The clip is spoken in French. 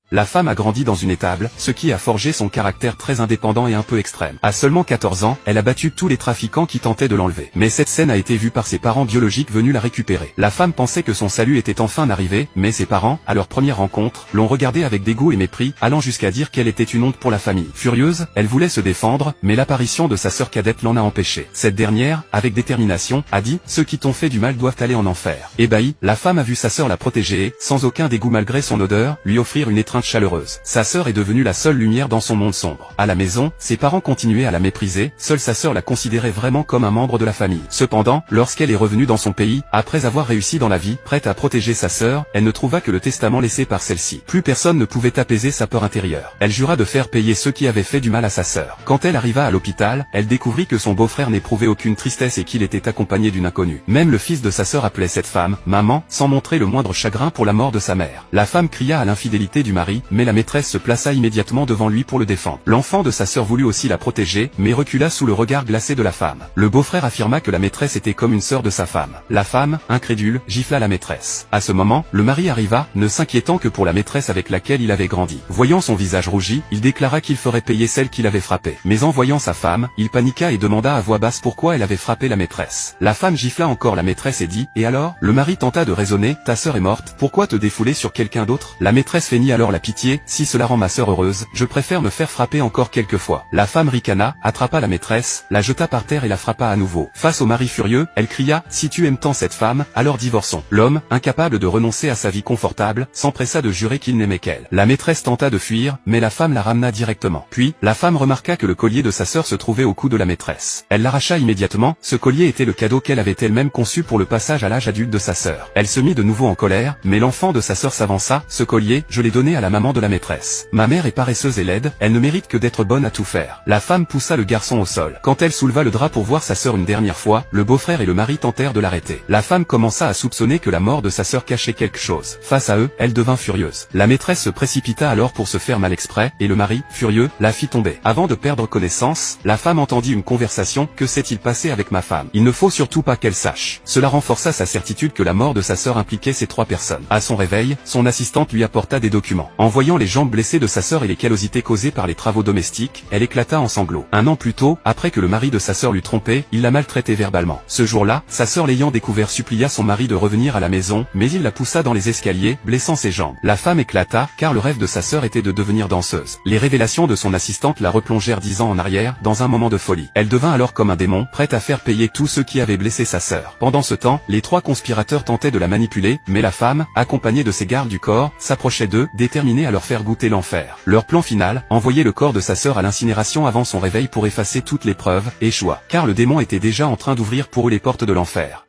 La femme a grandi dans une étable, ce qui a forgé son caractère très indépendant et un peu extrême. À seulement 14 ans, elle a battu tous les trafiquants qui tentaient de l'enlever. Mais cette scène a été vue par ses parents biologiques venus la récupérer. La femme pensait que son salut était enfin arrivé, mais ses parents, à leur première rencontre, l'ont regardée avec dégoût et mépris, allant jusqu'à dire qu'elle était une honte pour la famille. Furieuse, elle voulait se défendre, mais l'apparition de sa sœur cadette l'en a empêché. Cette dernière, avec détermination, a dit « Ceux qui t'ont fait du mal doivent aller en enfer ». Ébahie, la femme a vu sa sœur la protéger et, sans aucun dégoût malgré son odeur, lui offrir une étreinte chaleureuse. Sa sœur est devenue la seule lumière dans son monde sombre. À la maison, ses parents continuaient à la mépriser, seule sa sœur la considérait vraiment comme un membre de la famille. Cependant, lorsqu'elle est revenue dans son pays, après avoir réussi dans la vie, prête à protéger sa sœur, elle ne trouva que le testament laissé par celle-ci. Plus personne ne pouvait apaiser sa peur intérieure. Elle jura de faire payer ceux qui avaient fait du mal à sa sœur. Quand elle arriva à l'hôpital, elle découvrit que son beau-frère n'éprouvait aucune tristesse et qu'il était accompagné d'une inconnue. Même le fils de sa sœur appelait cette femme « maman », sans montrer le moindre chagrin pour la mort de sa mère. La femme cria à l'infidélité du mari, mais la maîtresse se plaça immédiatement devant lui pour le défendre. L'enfant de sa sœur voulut aussi la protéger, mais recula sous le regard glacé de la femme. Le beau-frère affirma que la maîtresse était comme une sœur de sa femme. La femme, incrédule, gifla la maîtresse. À ce moment, le mari arriva, ne s'inquiétant que pour la maîtresse avec laquelle il avait grandi. Voyant son visage rougi, il déclara qu'il ferait payer celle qui l'avait frappé. Mais en voyant sa femme, il paniqua et demanda à voix basse pourquoi elle avait frappé la maîtresse. La femme gifla encore la maîtresse et dit « Et alors ?» Le mari tenta de raisonner « Ta sœur est morte, pourquoi te défouler sur quelqu'un d'autre ?» La maîtresse feignit alors la pitié « Si cela rend ma sœur heureuse, je préfère me faire frapper encore quelques fois. » La femme ricana, attrapa la maîtresse, la jeta par terre et la frappa à nouveau. Face au mari furieux, elle cria « Si tu aimes tant cette femme, alors divorçons. » L'homme, incapable de renoncer à sa vie confortable, s'empressa de jurer qu'il n'aimait qu'elle. La maîtresse tenta de fuir, mais la femme la ramena directement. Puis, la femme remarqua que le collier de sa sœur se trouvait au cou de la maîtresse. Elle l'arracha immédiatement, ce collier était le cadeau qu'elle avait elle-même conçu pour le passage à l'âge adulte de sa sœur. Elle se mit de nouveau en colère, mais l'enfant de sa sœur s'avança, « Ce collier, je l'ai donné à la maman de la maîtresse. Ma mère est paresseuse et laide, elle ne mérite que d'être bonne à tout faire. » La femme poussa le garçon au sol. Quand elle souleva le drap pour voir sa sœur une dernière fois, le beau-frère et le mari tentèrent de l'arrêter. La femme commença à soupçonner que la mort de sa sœur cachait quelque chose. Face à eux, elle devint furieuse. La maîtresse se précipita alors pour se faire mal exprès, et le mari, furieux, la fit tomber. Avant de perdre connaissance, la femme entendit une conversation, « Que s'est-il passé avec ma femme? Il ne faut surtout pas qu'elle sache. » Cela renforça sa certitude que la mort de sa sœur impliquait ces trois personnes. À son réveil, son assistante lui apporta des documents. En voyant les jambes blessées de sa sœur et les callosités causées par les travaux domestiques, elle éclata en sanglots. Un an plus tôt, après que le mari de sa sœur l'eut trompée, il la maltraitait verbalement. Ce jour-là, sa sœur l'ayant découvert supplia son mari de revenir à la maison, mais il la poussa dans les escaliers, blessant ses jambes. La femme éclata, car le rêve de sa sœur était de devenir danseuse. Les révélations de son assistante la replongèrent 10 ans en arrière, dans un moment de folie. Elle devint alors comme un démon, prête à faire payer tous ceux qui avaient blessé sa sœur. Pendant ce temps, les trois conspirateurs tentaient de la manipuler, mais la femme, accompagnée de ses gardes du corps, s'approchait d'eux, déterminée à leur faire goûter l'enfer. Leur plan final, envoyer le corps de sa sœur à l'incinération avant son réveil pour effacer toutes les preuves, échoua, car le démon était déjà en train d'ouvrir pour eux les portes de l'enfer.